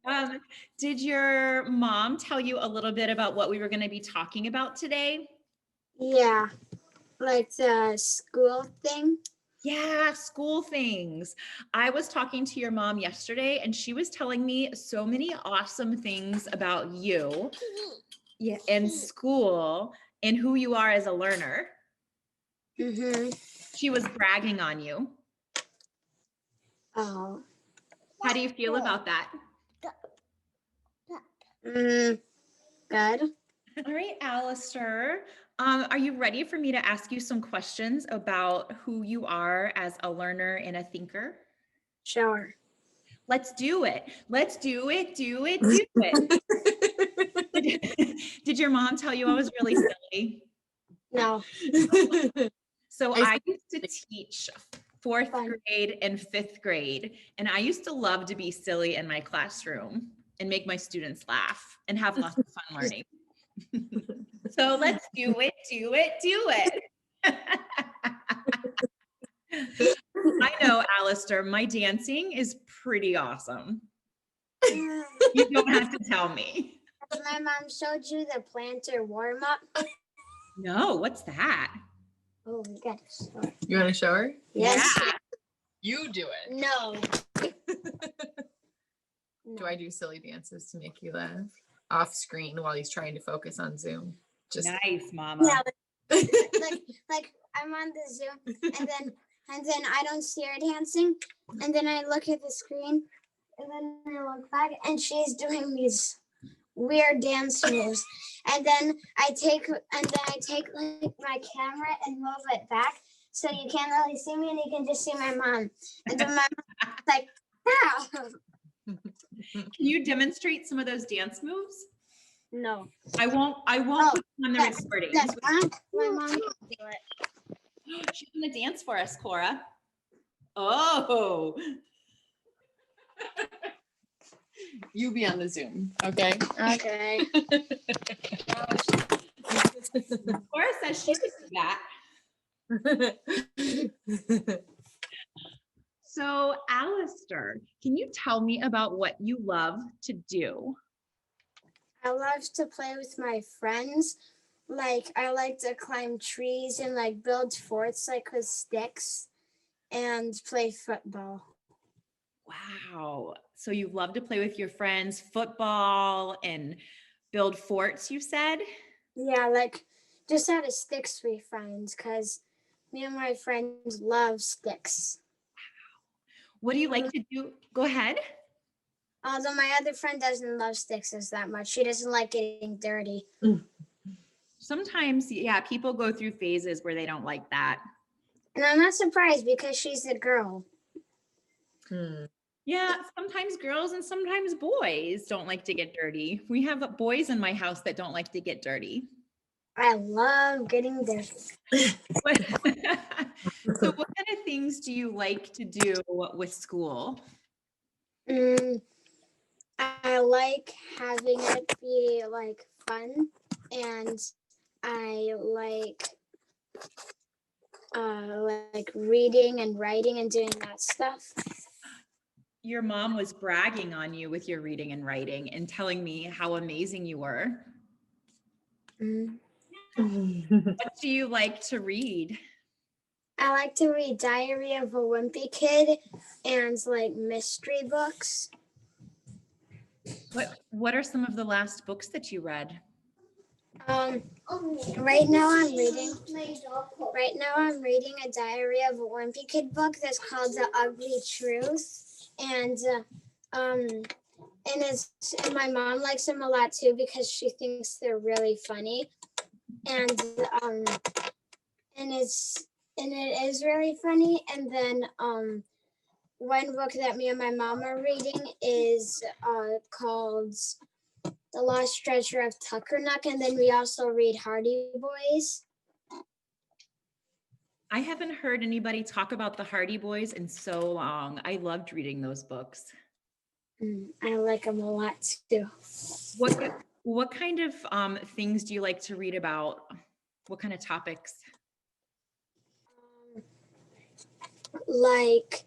Um, did your mom tell you a little bit about what we were going to be talking about today? Yeah, like the school thing. Yeah, school things. I was talking to your mom yesterday and she was telling me so many awesome things about you, yeah, and school and who you are as a learner. Mm-hmm. She was bragging on you. Oh. How do you feel about that? Good. All right, Alistair, are you ready for me to ask you some questions about who you are as a learner and a thinker? Sure. Let's do it. Let's do it, do it, do it. Did your mom tell you I was really silly? No. So I used to teach fourth grade and fifth grade, and I used to love to be silly in my classroom and make my students laugh and have lots of fun learning. So let's do it, do it, do it. I know, Alistair, my dancing is pretty awesome. You don't have to tell me. My mom showed you the planter warm up. No, what's that? Oh, we got to show her. You want to show her? Yes. Yeah. You do it. No. Do I do silly dances to make you laugh off screen while he's trying to focus on Zoom? Just Nice, Mama. Yeah, like I'm on the Zoom and then I don't see her dancing and then I look at the screen and then I look back and she's doing these weird dance moves and then I take like my camera and move it back so you can't really see me and you can just see my mom and then my mom's like, wow. Can you demonstrate some of those dance moves? No. I won't put them on the recordings. My mom can do it. She's gonna dance for us, Cora. Oh. you be on the Zoom, okay? Okay. Cora says she could do that. So, Alistair, can you tell me about what you love to do? I love to play with my friends. Like I like to climb trees and like build forts like with sticks and play football. Wow. So you love to play with your friends, football and build forts, you said? Yeah, like just out of sticks we find because me and my friends love sticks. What do you like to do? Go ahead. Although my other friend doesn't love sticks as that much. She doesn't like getting dirty. Sometimes, yeah, people go through phases where they don't like that. And I'm not surprised because she's a girl. Yeah, sometimes girls and sometimes boys don't like to get dirty. We have boys in my house that don't like to get dirty. I love getting dirty. So what kind of things do you like to do with school? I like having it be like fun, and I like reading and writing and doing that stuff. Your mom was bragging on you with your reading and writing and telling me how amazing you were. What do you like to read? I like to read Diary of a Wimpy Kid and like mystery books. What are some of the last books that you read? Right now I'm reading a Diary of a Wimpy Kid book that's called The Ugly Truth, and my mom likes them a lot too because she thinks they're really funny, and it is really funny. And then one book that me and my mom are reading is called The Lost Treasure of Tuckernuck, and then we also read Hardy Boys. I haven't heard anybody talk about the Hardy Boys in so long. I loved reading those books. I like them a lot too. What kind of things do you like to read about? What kind of topics? Like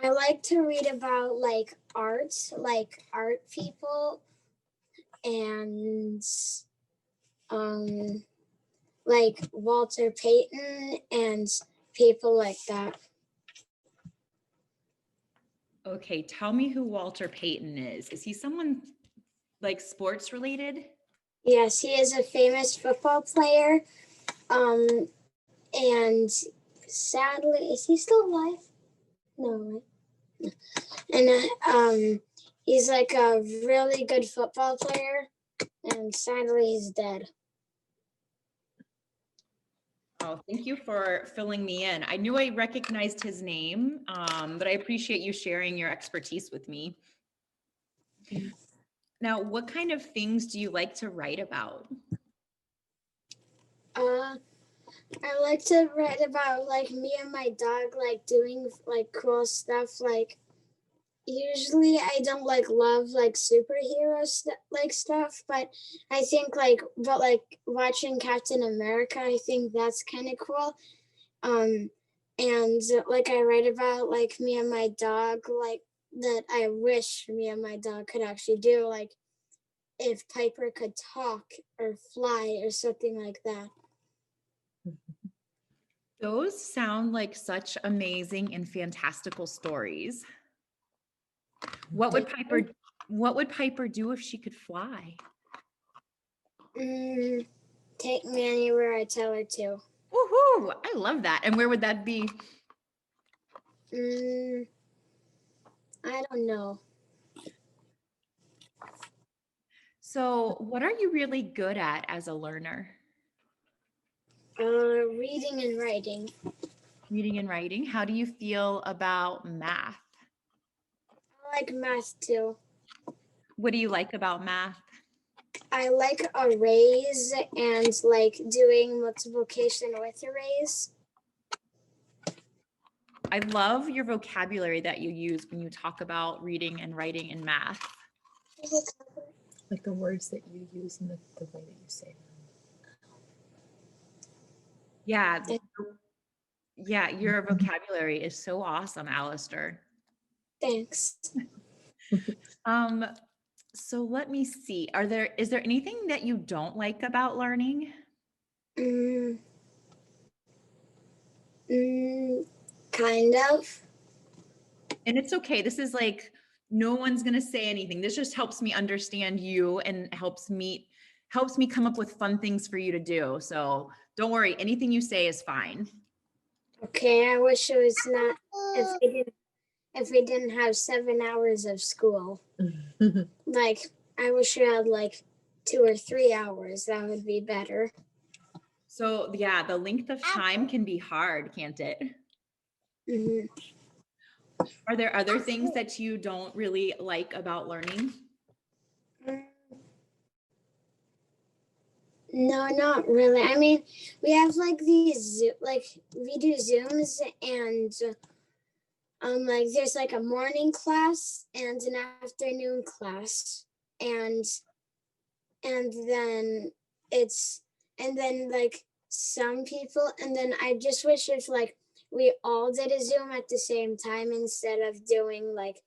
I like to read about like art people, and like Walter Payton and people like that. Okay, tell me who Walter Payton is. Is he someone like sports related? Yes, he is a famous football player. And sadly, is he still alive? No. And he's like a really good football player, and sadly, he's dead. Oh, thank you for filling me in. I knew I recognized his name, but I appreciate you sharing your expertise with me. Now, what kind of things do you like to write about? I like to write about like me and my dog like doing like cool stuff. Like usually I don't like love like superhero like stuff, but I think like watching Captain America, I think that's kind of cool. And like I write about like me and my dog, like that I wish me and my dog could actually do, like if Piper could talk or fly or something like that. Those sound like such amazing and fantastical stories. What would Piper do if she could fly? Take me anywhere I tell her to. Woohoo! I love that. And where would that be? I don't know. So, what are you really good at as a learner? Reading and writing. Reading and writing. How do you feel about math? I like math too. What do you like about math? I like arrays and like doing multiplication with arrays. I love your vocabulary that you use when you talk about reading and writing and math. Like the words that you use and the way that you say them. Yeah. Yeah, your vocabulary is so awesome, Alistair. Thanks. So let me see. Is there anything that you don't like about learning? Kind of. And it's okay. This is like, no one's going to say anything. This just helps me understand you and helps me come up with fun things for you to do. So don't worry. Anything you say is fine. Okay, I wish it was not if we didn't have 7 hours of school. Like I wish we had like 2 or 3 hours. That would be better. So yeah, the length of time can be hard, can't it? Mm-hmm. Are there other things that you don't really like about learning? No, not really. I mean, we have like these like we do Zooms, and like there's like a morning class and an afternoon class, and then like some people, and then I just wish if like we all did a Zoom at the same time instead of doing like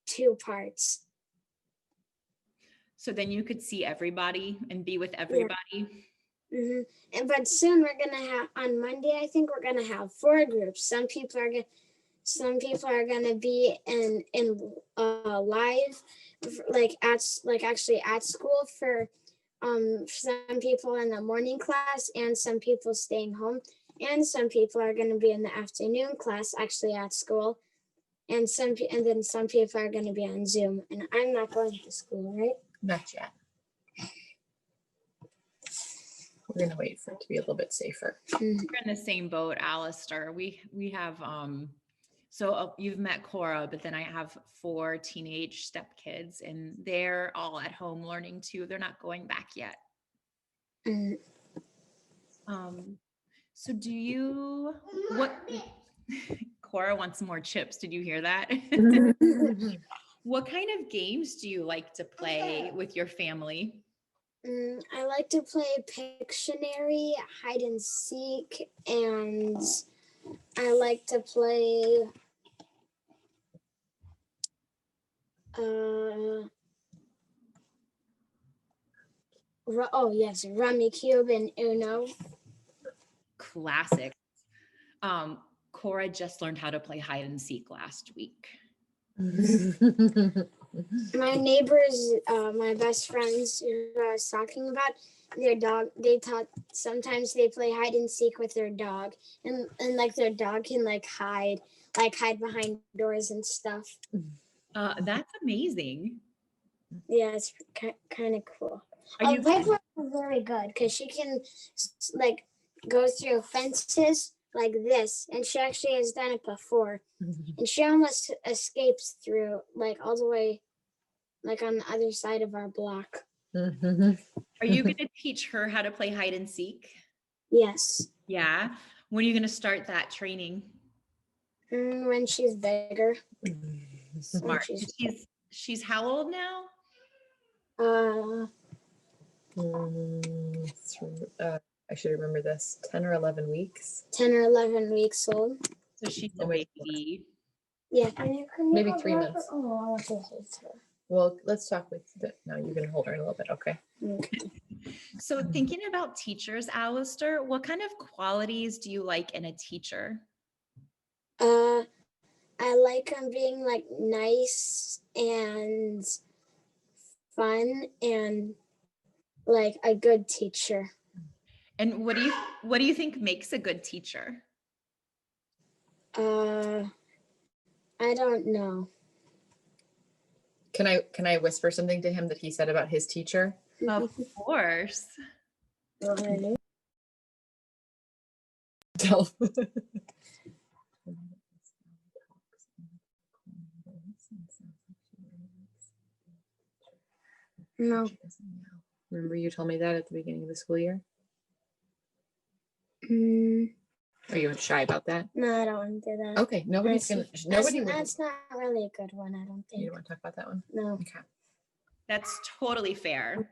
2 parts. So then you could see everybody and be with everybody. Yeah. But soon we're gonna have, on Monday, I think we're gonna have 4 groups. Some people are gonna be in live, like actually at school for some people in the morning class, and some people staying home, and some people are gonna be in the afternoon class actually at school, and then some people are gonna be on Zoom. And I'm not going to school, right? Not yet. We're gonna wait for it to be a little bit safer. We're in the same boat, Alistair. We have so you've met Cora, but then I have 4 teenage stepkids, and they're all at home learning too. They're not going back yet. So Cora wants some more chips. Did you hear that? What kind of games do you like to play with your family? I like to play Pictionary, hide and seek, and I like to play Oh yes, Rummy Cube and Uno. Classic. Cora just learned how to play hide and seek last week. My neighbors, my best friends who I was talking about, their dog, sometimes they play hide and seek with their dog, and like their dog can hide behind doors and stuff. That's amazing. Yeah, it's kind of cool. Are you Piper is very good because she can go through fences like this, and she actually has done it before, and she almost escapes through all the way on the other side of our block. Are you going to teach her how to play hide and seek? Yes. Yeah. When are you going to start that training? When she's bigger. Smart. She's how old now? I should remember this. 10 or 11 weeks. 10 or 11 weeks old. So she's a baby. Yeah. Maybe 3 months. Oh, I want to hold her. Well, let's talk with no, you can hold her in a little bit. Okay. Okay. So thinking about teachers, Alistair, what kind of qualities do you like in a teacher? I like them being nice and fun and a good teacher. And what do you think makes a good teacher? I don't know. Can I whisper something to him that he said about his teacher? Of course. Tell. No. Remember you told me that at the beginning of the school year? Are you shy about that? No, I don't want to do that. Okay, nobody's gonna. That's not really a good one, I don't think. You don't want to talk about that one? No. Okay. That's totally fair.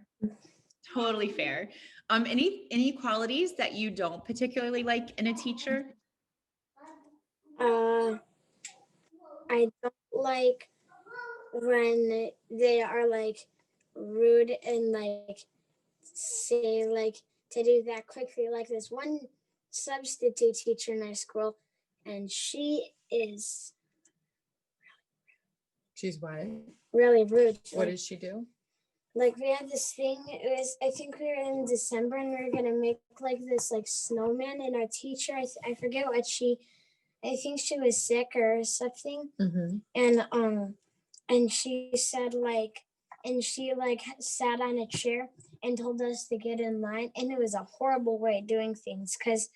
Totally fair. Any qualities that you don't particularly like in a teacher? I don't like when they are rude and say to do that quickly. There's one substitute teacher in our school, and she is She's what? really rude. What does she do? We had this thing. I think we were in December, and we were gonna make this snowman. And our teacher, I forget what I think she was sick or something. And she said and she sat on a chair and told us to get in line. And it was a horrible way of doing things because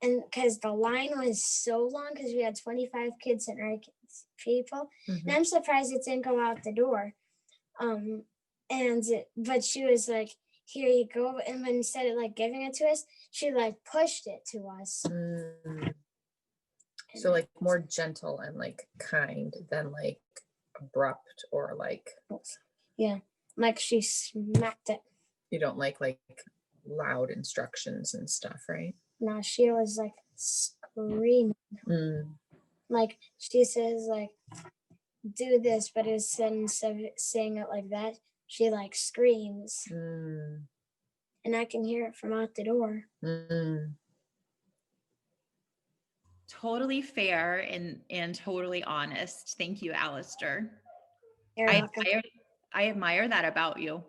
the line was so long because we had 25 kids and our people. And I'm surprised it didn't go out the door. But she was here you go. And when instead of giving it to us, she pushed it to us. So more gentle and kind than abrupt or yeah, she smacked it. You don't like loud instructions and stuff, right? No, she was screaming. She says do this, but instead of saying it like that, she screams. And I can hear it from out the door. Totally fair and totally honest. Thank you, Alistair. I admire that about you.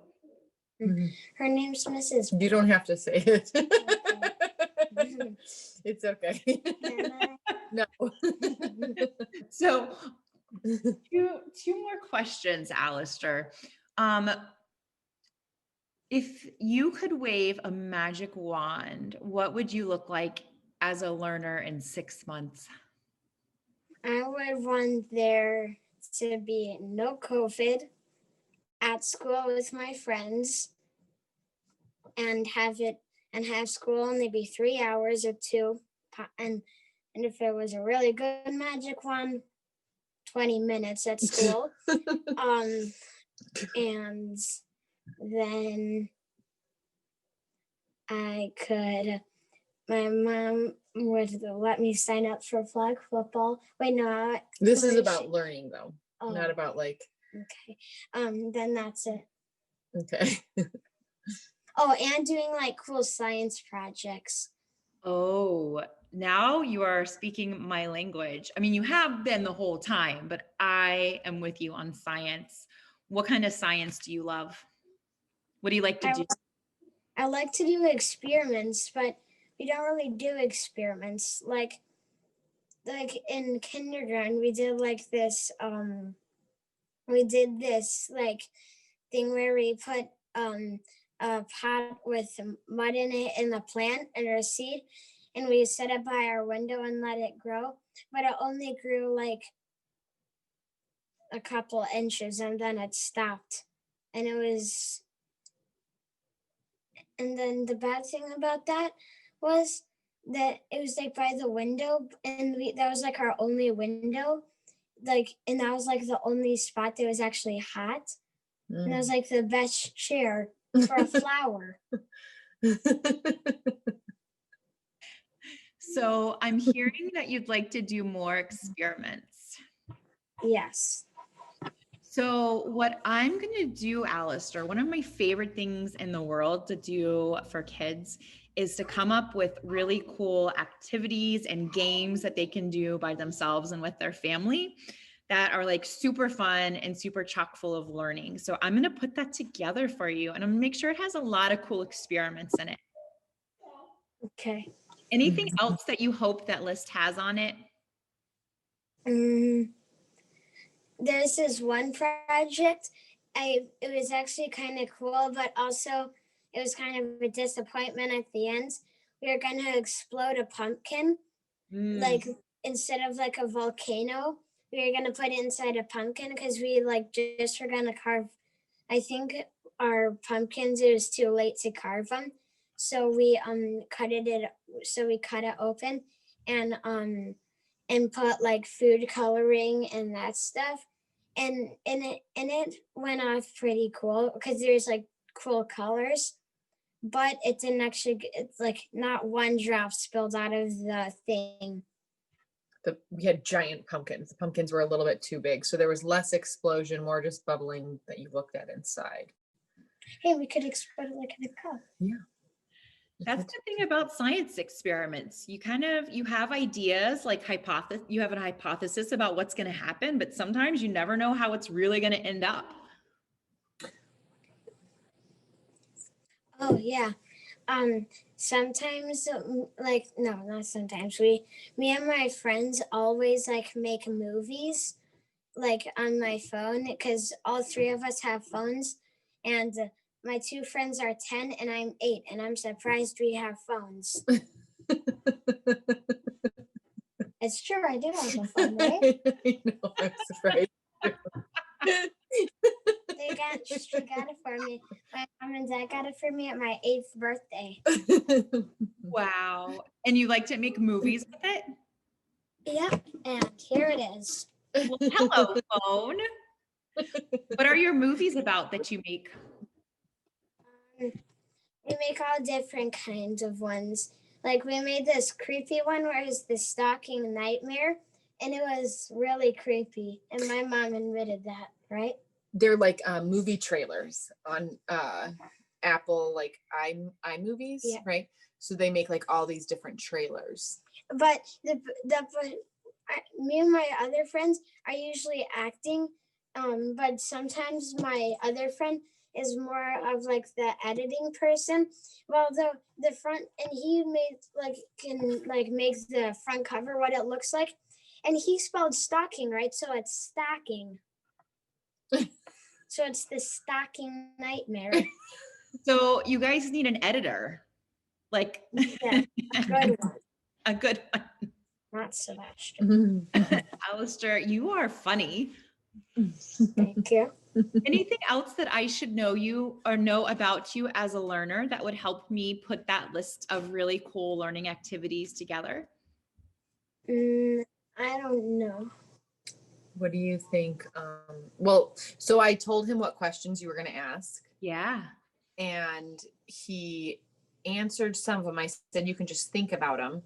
Her name's Mrs. You don't have to say it. It's okay. No. So two more questions, Alistair. If you could wave a magic wand, what would you look like as a learner in 6 months? I would want there to be no COVID, at school with my friends, and have school only be 3 hours or 2, and if it was a really good magic one, 20 minutes at school. And then my mom would let me sign up for flag football. Wait, no. This is about learning though, not about Okay. Then that's it. Okay. Oh, and doing like cool science projects. Oh, now you are speaking my language. I mean, you have been the whole time, but I am with you on science. What kind of science do you love? What do you like to do? I like to do experiments, but we don't really do experiments. Like in kindergarten, we did like this. We did this like thing where we put a pot with mud in it and the plant and a seed, and we set it by our window and let it grow. But it only grew like a couple inches and then it stopped. And it was, and then the bad thing about that was that it was like by the window, and that was like our only window. Like, and that was like the only spot that was actually hot. And that was like the best chair for a flower. So I'm hearing that you'd like to do more experiments. Yes. So what I'm going to do, Alistair, one of my favorite things in the world to do for kids is to come up with really cool activities and games that they can do by themselves and with their family that are like super fun and super chock full of learning. So I'm going to put that together for you, and I'm going to make sure it has a lot of cool experiments in it. Okay. Anything else that you hope that list has on it? There's this one project. It was actually kind of cool, but also it was kind of a disappointment at the end. We were gonna explode a pumpkin, like instead of like a volcano. We were gonna put it inside a pumpkin because we like just were gonna carve. I think our pumpkins, it was too late to carve them, so we cut it. So we cut it open and put like food coloring and that stuff, and it went off pretty cool because there's like cool colors, but it didn't actually. It's like not one drop spilled out of the thing. We had giant pumpkins. The pumpkins were a little bit too big, so there was less explosion, more just bubbling that you looked at inside. Hey, we could explode it like in a cup. Yeah. That's the thing about science experiments. You have ideas, like you have a hypothesis about what's going to happen, but sometimes you never know how it's really going to end up. Oh yeah. Sometimes like no, not sometimes. Me and my friends always like make movies like on my phone because all three of us have phones, and my two friends are 10 and I'm 8, and I'm surprised we have phones. It's true, I do have a phone, right? I know, I'm surprised. She got it for me. My mom and dad got it for me at my 8th birthday. Wow. And you like to make movies with it? Yep, and here it is. Well, hello, phone. What are your movies about that you make? We make all different kinds of ones. Like we made this creepy one where it was the stalking nightmare, and it was really creepy. And my mom admitted that, right? They're like movie trailers on Apple, like iMovies, Yeah. right? So they make like all these different trailers. But me and my other friends are usually acting, but sometimes my other friend is more of like the editing person. Well, the front, and he can make the front cover what it looks like, and he spelled stalking right, so it's stacking. So it's the stalking nightmare. So you guys need an editor, like Yeah, a good one. A good one. Not Sebastian. Alistair, you are funny. Thank you. Anything else that I should know about you as a learner that would help me put that list of really cool learning activities together? I don't know. What do you think? Well, so I told him what questions you were going to ask. Yeah. And he answered some of them. I said, you can just think about them.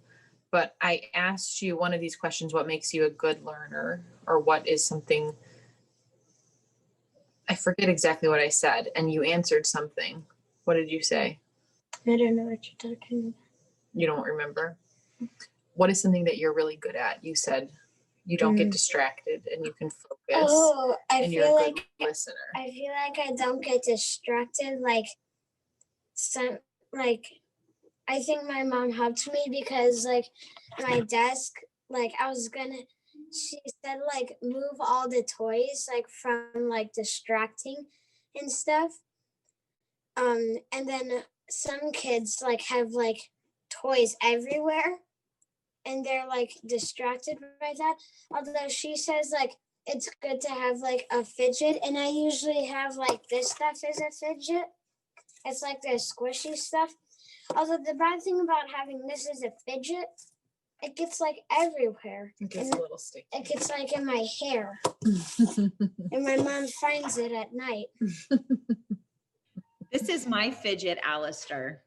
But I asked you one of these questions, what makes you a good learner? Or what is something I forget exactly what I said, and you answered something. What did you say? I don't know what you're talking about. You don't remember? What is something that you're really good at? You said you don't get distracted and you can focus. Oh, and you're a good listener. I feel like I don't get distracted. Like some, like I think my mom helped me because like my desk, like she said like move all the toys like from like distracting and stuff. And then some kids like have like toys everywhere and they're like distracted by that. Although she says like it's good to have like a fidget, and I usually have like this stuff as a fidget. It's like the squishy stuff. Although the bad thing about having this as a fidget, it gets like everywhere. It gets a little sticky. It gets like in my hair. And my mom finds it at night. This is my fidget, Alistair.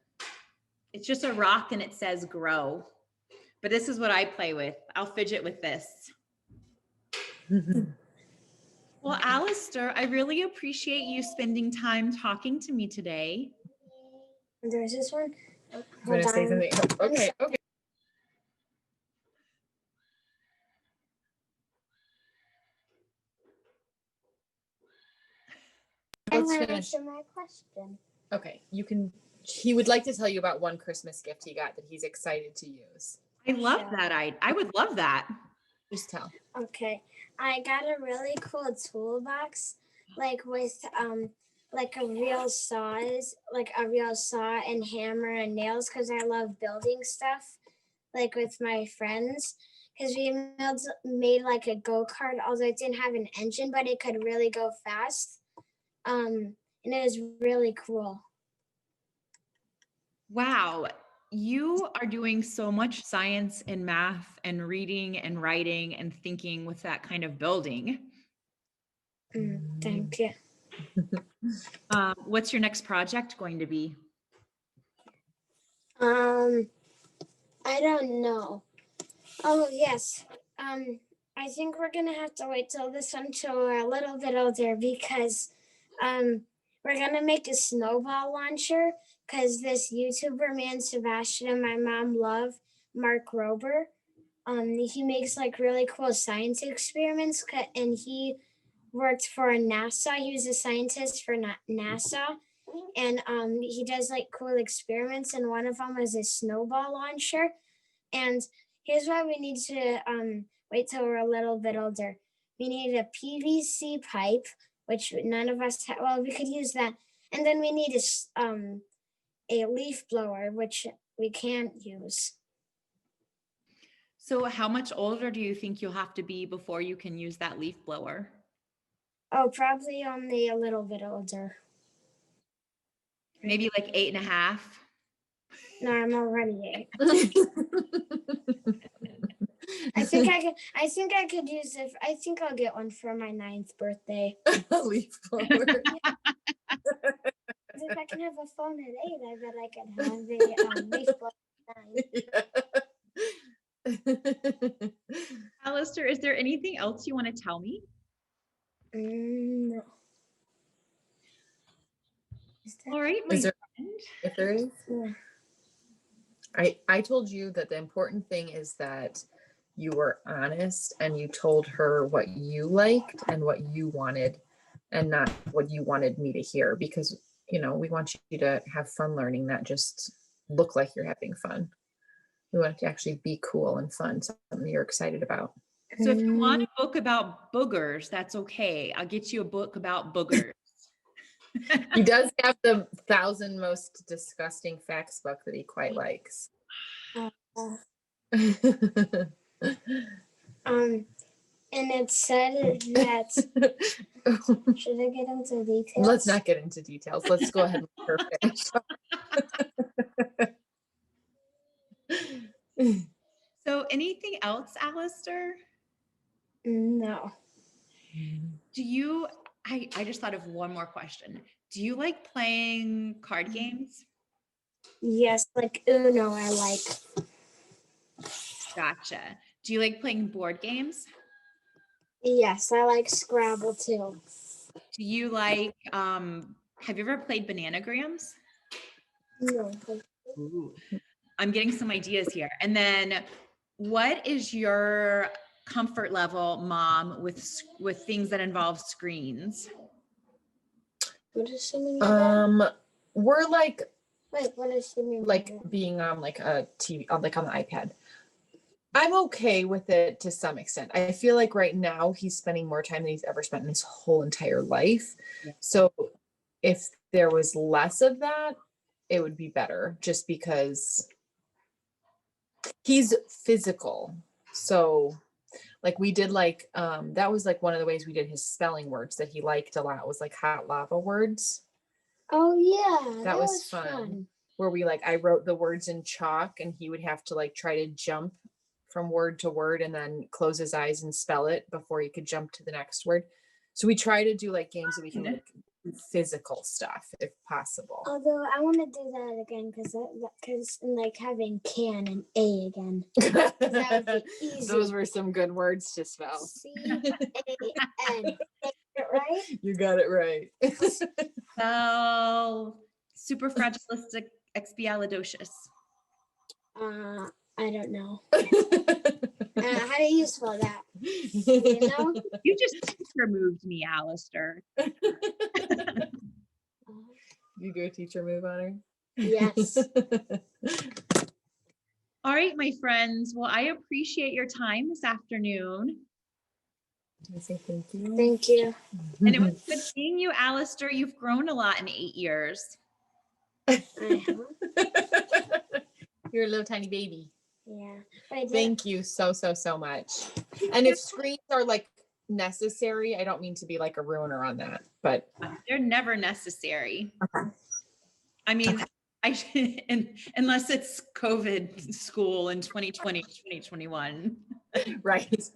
It's just a rock and it says grow. But this is what I play with. I'll fidget with this. Well, Alistair, I really appreciate you spending time talking to me today. There's this one. I'm gonna say something. Okay. I'm gonna answer my question. Okay, he would like to tell you about one Christmas gift he got that he's excited to use. I love that. I would love that. Just tell. Okay. I got a really cool toolbox, like with like a real saw and hammer and nails, because I love building stuff, like with my friends. Because we made like a go-kart, although it didn't have an engine, but it could really go fast. And it was really cool. Wow. You are doing so much science and math and reading and writing and thinking with that kind of building. Thank you. What's your next project going to be? I don't know. Oh yes. I think we're gonna have to wait till this until we're a little bit older because we're gonna make a snowball launcher because this YouTuber man Sebastian and my mom love Mark Rober. He makes like really cool science experiments and he worked for NASA. He was a scientist for NASA. And he does like cool experiments, and one of them is a snowball launcher. And here's why we need to wait till we're a little bit older. We need a PVC pipe, which none of us have. Well, we could use that. And then we need a leaf blower, which we can't use. So how much older do you think you'll have to be before you can use that leaf blower? Oh, probably only a little bit older. Maybe like 8.5. No, I'm already 8. I think I could use it. I think I'll get one for my 9th birthday. A leaf blower. If I can have a phone at 8, I bet I could have a leaf blower at 9. Alistair, is there anything else you want to tell me? No. All right, my friend. If there is, Yeah. I told you that the important thing is that you were honest and you told her what you liked and what you wanted and not what you wanted me to hear, because we want you to have fun learning, not just look like you're having fun. We want it to actually be cool and fun, something you're excited about. So if you want a book about boogers, that's okay. I'll get you a book about boogers. He does have the 1,000 most disgusting facts book that he quite likes. And it said that. Should I get into details? Let's not get into details. Let's go ahead and let her finish. So anything else, Alistair? No. Do you, I just thought of one more question. Do you like playing card games? Yes, like Uno I like. Gotcha. Do you like playing board games? Yes, I like Scrabble too. Do you like, have you ever played Bananagrams? No. I'm getting some ideas here. And then what is your comfort level, mom, with things that involve screens? What does she mean by that? We're like Wait, what does she mean by like that? being on like a TV, like on the iPad. I'm okay with it to some extent. I feel like right now he's spending more time than he's ever spent in his whole entire life. Yeah. So if there was less of that, it would be better just because he's physical. So like we did like that was like one of the ways we did his spelling words that he liked a lot was like hot lava words. Oh yeah, That was fun. Where we like I wrote the words in chalk and he would have to like try to jump from word to word and then close his eyes and spell it before he could jump to the next word. So we try to do like games that we can like do physical stuff if possible. Although I want to do that again because like having can and a again. That would be easy. Those were some good words to spell. C-A-N. Right? You got it right. So superfragilisticexpialidocious. I don't know. How do you spell that? You know? You just teacher moved me, Alistair. You do a teacher move on her? Yes. All right, my friends. Well, I appreciate your time this afternoon. I say thank you. Thank you. And it was good seeing you, Alistair. You've grown a lot in 8 years. You're a little tiny baby. Yeah. Thank you so much. And if screens are like necessary, I don't mean to be like a ruiner on that, but They're never necessary. okay. I mean, unless it's COVID school in 2020, 2021. Right.